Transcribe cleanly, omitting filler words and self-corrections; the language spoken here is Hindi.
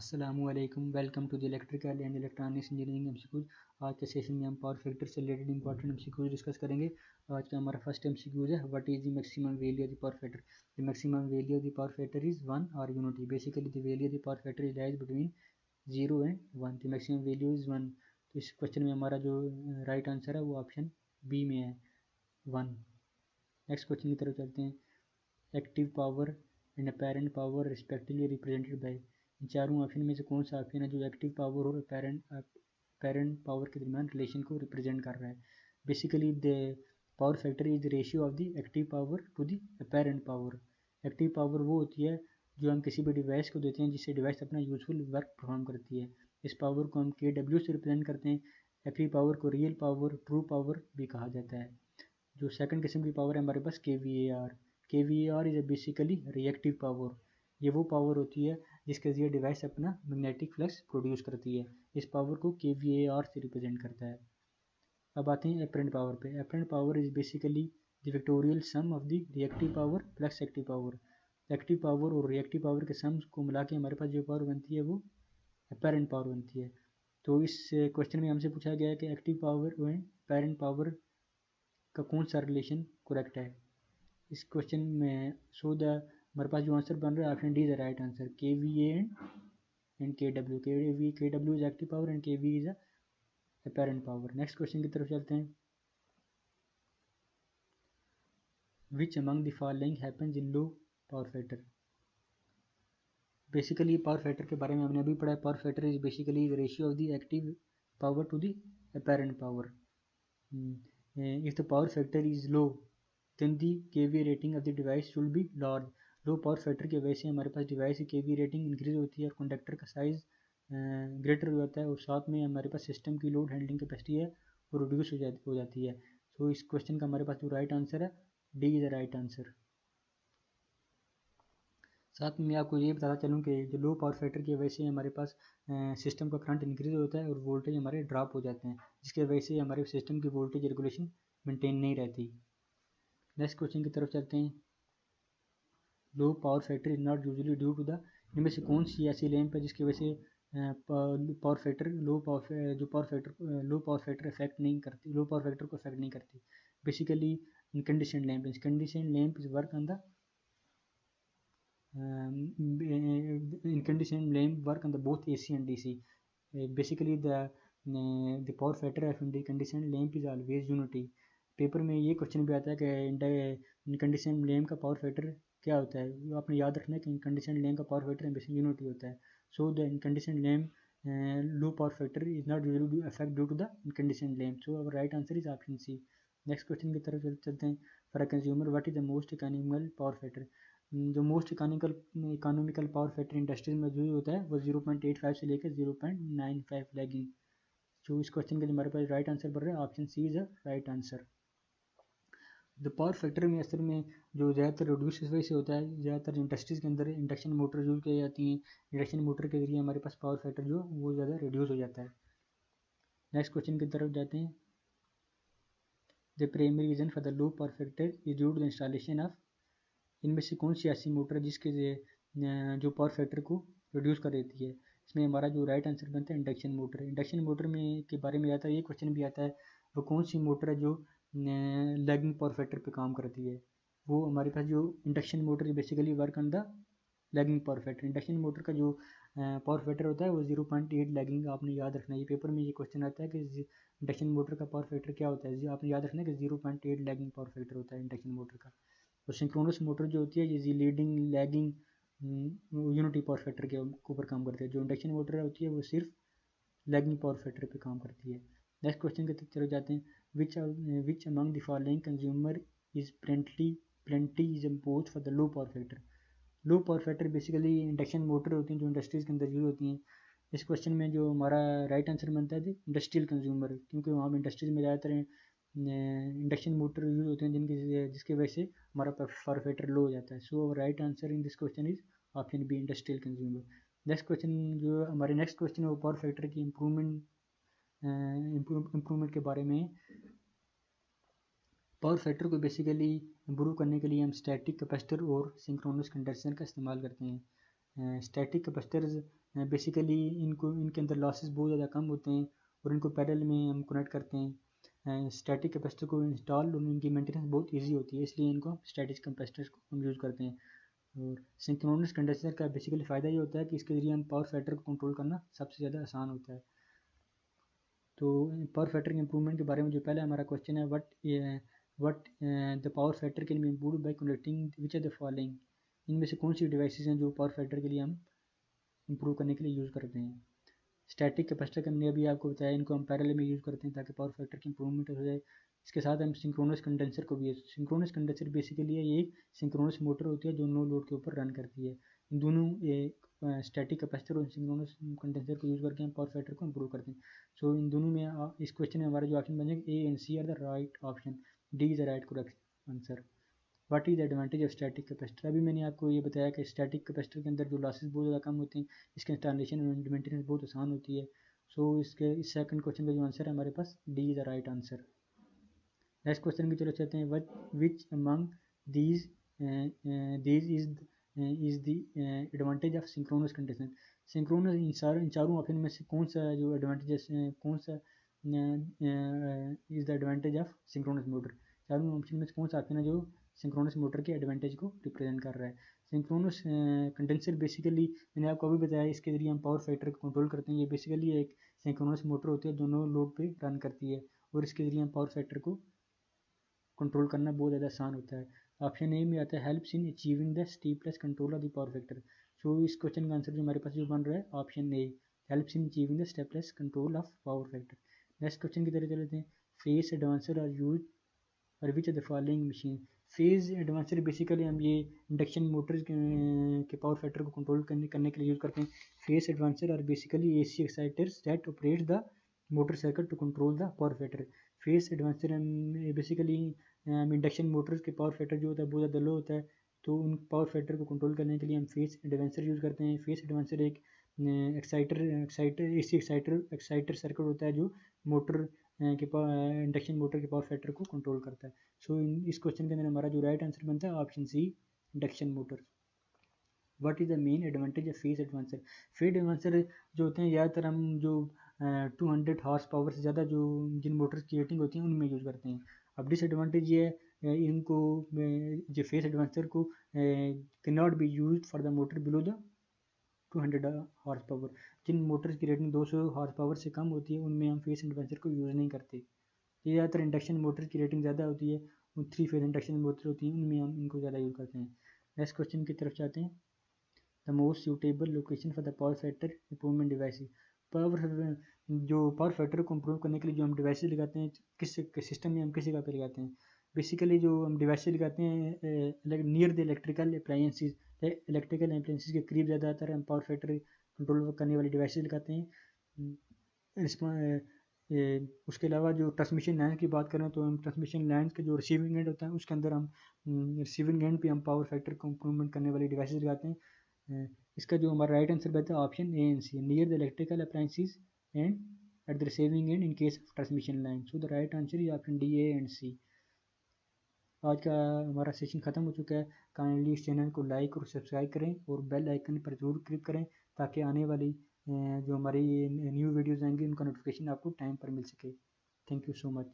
अस्सलामुअलैकुम, welcome to the electrical and electronics engineering MCQs. आज के सेशन में हम पावर फैक्टर से रिलेटेड इंपॉर्टेंट एमसीक्यूज डिस्कस करेंगे। आज का हमारा फर्स्ट एमसीक्यूज है, what is the maximum value of the power factor. The maximum value of the power factor is 1 और unity. Basically the value of the power factor is lies between 0 and 1। The maximum value is 1। तो इस क्वेश्चन में हमारा जो राइट आंसर है वो ऑप्शन बी में है, 1। नेक्स्ट क्वेश्चन की तरफ चलते हैं। Active power and apparent power respectively represented by. इन चारों ऑप्शन में से कौन सा ऑप्शन है जो एक्टिव पावर और अपेरेंट पावर के दरमियान रिलेशन को रिप्रेजेंट कर रहा है। Basically the power factor is the ratio of the active power to the apparent power. Active power वो होती है जो हम किसी भी डिवाइस को देते हैं जिससे डिवाइस अपना यूजफुल वर्क परफॉर्म करती है। इस पावर को हम KW से रिप्रेजेंट करते हैं। एक्टिव पावर को रियल पावर, ट्रू पावर भी कहा जाता है। जो सेकंड किस्म की पावर है हमारे पास KVAR। KVAR is basically reactive power. ये वो पावर होती है जिसके जरिए डिवाइस अपना मैग्नेटिक फ्लक्स प्रोड्यूस करती है। इस पावर को KVAR से रिप्रेजेंट करता है। अब आते हैं एपरेंट पावर पे। Apparent power is basically the vectorial sum of the reactive power plus active power. Active power और रिएक्टिव पावर के सम्स को मिला के हमारे पास जो पावर बनती है वो एपरेंट पावर बनती है। तो इस क्वेश्चन में हमसे पूछा गया है कि एक्टिव पावर और एपरेंट पावर का कौन सा रिलेशन करेक्ट है। इस क्वेश्चन में हमारे पास जो आंसर बन रहा है option D is the right answer, KVA and KW। KW is active power and KVA is apparent power. Next question की तरफ चलते हैं। Which among the following happens in low power factor. Basically power factor के बारे में हमने अभी पढ़ा है। Power factor is basically the ratio of the active power to the apparent power. If the power factor is low then the KVA rating of the device should be large. Low power factor की वजह से हमारे पास डिवाइस की KVA रेटिंग इंक्रीज होती है और कंडक्टर का साइज ग्रेटर हो जाता है और साथ में हमारे पास सिस्टम की लोड हैंडलिंग कैपेसिटी है वो रिड्यूस हो जाती है। सो इस क्वेश्चन का हमारे पास जो राइट आंसर है D is the right answer. साथ में मैं आपको ये बताता चलूँ कि जो लो पावर फैक्टर की वजह से हमारे पास सिस्टम का करंट इंक्रीज होता है और वोल्टेज हमारे ड्रॉप हो जाते हैं, जिसकी वजह से हमारे सिस्टम की वोल्टेज रेगुलेशन मेंटेन नहीं रहती। नेक्स्ट क्वेश्चन की तरफ चलते हैं। Low power factor is not usually due to the. इनमें से कौन सी ऐसी लैंप है जिसकी वजह से power factor low power factor effect नहीं करती, लो पावर फैक्टर को इफेक्ट नहीं करती। Basically incandescent lamp is work on the incandescent lamp work on the both AC and DC. Basically the power factor of incandescent lamp is always unity. Paper में ये क्वेश्चन भी आता है कि incandescent lamp का पावर फैक्टर क्या होता है। वो आपने याद रखना है कि incandescent lamp का पावर फैक्टर बेसिकली यूनिटी होता है। So the incandescent lamp low power factor is not usually affect due to the incandescent lamp. So our right answer is option C. Next question की तरफ चलते हैं। For a consumer what is the most economical power factor. जो most economical power factor industries में यूज होता है वो 0.85 से लेकर 0.95 लैगिंग। जो इस क्वेश्चन के हमारे पास राइट आंसर बढ़ रहा है option C is the right answer. The power factor में असल में जो ज़्यादातर रिड्यूस इस वजह से होता है, ज़्यादातर इंडस्ट्रीज़ के अंदर इंडक्शन मोटर यूज़ की जाती हैं। इंडक्शन मोटर के जरिए हमारे पास पावर फैक्टर जो वो ज़्यादा रिड्यूस हो जाता है। नेक्स्ट क्वेश्चन की तरफ जाते हैं। The primary reason for the low power factor is due to the installation of. इनमें से कौन सी ऐसी मोटर है जिसके जो पावर फैक्टर को रिड्यूस कर देती है। इसमें हमारा जो राइट आंसर बनता है इंडक्शन मोटर। इंडक्शन मोटर में के बारे में आता है, ये क्वेश्चन भी आता है वो कौन सी मोटर है जो लैगिंग पावर फैक्टर पे काम करती है। वो हमारे पास जो induction motor basically work on the lagging power factor. Induction motor का जो पावर फैक्टर होता है वो 0.8 लैगिंग, आपने याद रखना है। ये पेपर में ये क्वेश्चन आता है कि इंडक्शन मोटर का पावर फैक्टर क्या होता है। आपने याद रखना है कि 0.8 लैगिंग पावर फैक्टर होता है इंडक्शन मोटर का। और सिंक्रोनस मोटर जो होती है ये leading lagging unity power factor के ऊपर काम करती है। जो इंडक्शन मोटर होती है वो सिर्फ लैगिंग पावर फैक्टर पे काम करती है। नेक्स्ट क्वेश्चन की तरफ जाते हैं। Which among the following consumer is plenty is impose for the low power factor. Low power factor basically induction motor होती हैं जो इंडस्ट्रीज़ के अंदर यूज होती हैं। इस क्वेश्चन में जो हमारा राइट आंसर बनता है इंडस्ट्रियल कंज्यूमर, क्योंकि वहाँ पर इंडस्ट्रीज में ज़्यादातर इंडक्शन मोटर यूज होते हैं जिसकी वजह से हमारा पावर फैक्टर लो हो जाता है। So right answer in this question is option B industrial consumer. Next question जो हमारे नेक्स्ट क्वेश्चन है वो पावर फैक्टर की इम्प्रूवमेंट के बारे में। पावर फैक्टर को बेसिकली इम्प्रूव करने के लिए हम स्टैटिक कैपेसिटर और सिंक्रोनस कंडेंसर का इस्तेमाल करते हैं। स्टैटिक कैपेसिटर्स बेसिकली इनके अंदर लॉसेस बहुत ज़्यादा कम होते हैं और इनको पैरेलल में हम कनेक्ट करते हैं। स्टैटिक कैपेसिटर को इंस्टॉल और इनकी मेंटेनेंस बहुत इजी होती है, इसलिए इनको स्टैटिक कैपेसिटर को हम यूज़ करते हैं। और सिंक्रोनस कंडेंसर का बेसिकली फ़ायदा ये होता है कि इसके ज़रिए हम पावर फैक्टर को कंट्रोल करना सबसे ज़्यादा आसान होता है। तो पावर फैक्टर के इम्प्रूवमेंट के बारे में जो पहला हमारा क्वेश्चन है, what the power factor can be improve by connecting which are the following. इनमें से कौन सी डिवाइसेज हैं जो पावर फैक्टर के लिए हम इम्प्रूव करने के लिए यूज़ करते हैं। स्टैटिक कैपेसिटर हमने अभी आपको बताया, इनको हम पैरेलल में यूज़ करते हैं ताकि पावर फैक्टर की इंप्रूवमेंट हो जाए। इसके साथ हम सिंक्रोनस कंडेंसर को भी, सिंक्रोनस कंडेंसर बेसिकली ये एक सिंक्रोनस मोटर होती है जो नो लोड के ऊपर रन करती है। इन दोनों स्टैटिक कैपेसिटर और सिंक्रोनस कंडेंसर को यूज़ करके हम पावर फैक्टर को इम्प्रूव करते हैं। सो इन दोनों में इस क्वेश्चन में हमारा जो ऑप्शन बनेगा A and C are the right option, D is the right correct answer. What is the advantage of static capacitor. अभी मैंने आपको ये बताया कि स्टैटिक कैपेसिटर के अंदर जो लॉसेस बहुत ज़्यादा कम होते हैं, इसके इंस्टॉलेशन और मेंटेनेंस बहुत आसान होती है। सो इसके इस सेकंड क्वेश्चन का जो आंसर है हमारे पास D is the right answer. Next question की तरफ चलते हैं। Which among these is the advantage of synchronous condition. Synchronous इन चारों ऑप्शन में से कौन सा जो एडवांटेज कौन सा is the advantage of synchronous motor. चारों ऑप्शन में से कौन सा ऑप्शन है जो सिंक्रोनस मोटर के एडवांटेज को रिप्रेजेंट कर रहा है। सिंक्रोनस कंडेंसर बेसिकली मैंने आपको अभी बताया, इसके जरिए हम पावर फैक्टर को कंट्रोल करते हैं। ये बेसिकली एक सिंक्रोनस मोटर होती है, दोनों लोड पे रन करती है और इसके जरिए हम पावर फैक्टर को कंट्रोल करना बहुत ज़्यादा आसान होता है। ऑप्शन ए में आता है helps in achieving the stepless control of the power factor. So इस क्वेश्चन का आंसर जो हमारे पास जो बन रहा है option A, helps in achieving the stepless control of power factor. Next question की तरफ चलते हैं। फेस एडवांसर आर यूज और which are the following machine. Phase advancer basically हम ये इंडक्शन मोटर के पावर फैक्टर को कंट्रोल करने के लिए यूज़ करते हैं। Phase advancer are basically AC exciters that operate the motor circuit to control the power factor. Phase advancer basically induction Motors के पावर फैक्टर जो होता है बहुत ज़्यादा लो होता है, तो उन पावर फैक्टर को कंट्रोल करने के लिए हम फेस एडवांसर यूज़ करते हैं। फेस एडवांसर एक एक्साइटर एसी एक्साइटर सर्किट होता है जो मोटर के इंडक्शन मोटर के पावर फैक्टर को कंट्रोल करता है। सो इस क्वेश्चन के अंदर हमारा जो राइट आंसर बनता है option C, induction motor. What is the main advantage of phase advancer. Phase advancer जो होते हैं ज़्यादातर हम जो 200 हॉर्स पावर से ज़्यादा जो जिन मोटर्स की रेटिंग होती है उनमें यूज़ करते हैं। अब डिसएडवांटेज ये है इनको जो फेस एडवांसर को can not be use for the motor below the 200 horse power. जिन मोटर्स की रेटिंग 200 हॉर्स पावर से कम होती है उनमें हम फेस एडवांसर को यूज़ नहीं करते। ये ज़्यादातर इंडक्शन मोटर की रेटिंग ज़्यादा होती है, 3 फेज इंडक्शन मोटर होती हैं उनमें हम इनको ज़्यादा यूज़ करते हैं। नेक्स्ट क्वेश्चन की तरफ जाते हैं। The most suitable location for the power factor improvement device. Power जो पावर फैक्टर को इम्प्रूव करने के लिए जो हम डिवाइसेज लगाते हैं, किस सिस्टम में हम किस जगह पर लगाते हैं। बेसिकली जो हम डिवाइसेज लगाते हैं near the electrical appliances, electrical appliances के करीब ज़्यादातर हम पावर फैक्टर कंट्रोल करने वाली डिवाइसेज लगाते हैं। उसके अलावा जो ट्रांसमिशन लाइन की बात करें तो हम ट्रांसमिशन लाइन के जो रिसीविंग एंड होता है उसके अंदर हम रिसीविंग एंड पे हम पावर फैक्टर को इम्प्रूवमेंट करने वाली डिवाइसेज लगाते हैं। इसका जो हमारा राइट आंसर रहता है option A and C, near the electrical appliances and at the receiving end in case of transmission line. So the right answer is option D, A and C. आज का हमारा सेशन ख़त्म हो चुका है। काइंडली इस चैनल को लाइक और सब्सक्राइब करें और बेल आइकन पर जरूर क्लिक करें ताकि आने वाली जो हमारी न्यू वीडियोज़ आएंगी उनका नोटिफिकेशन आपको टाइम पर मिल सके। Thank you so much.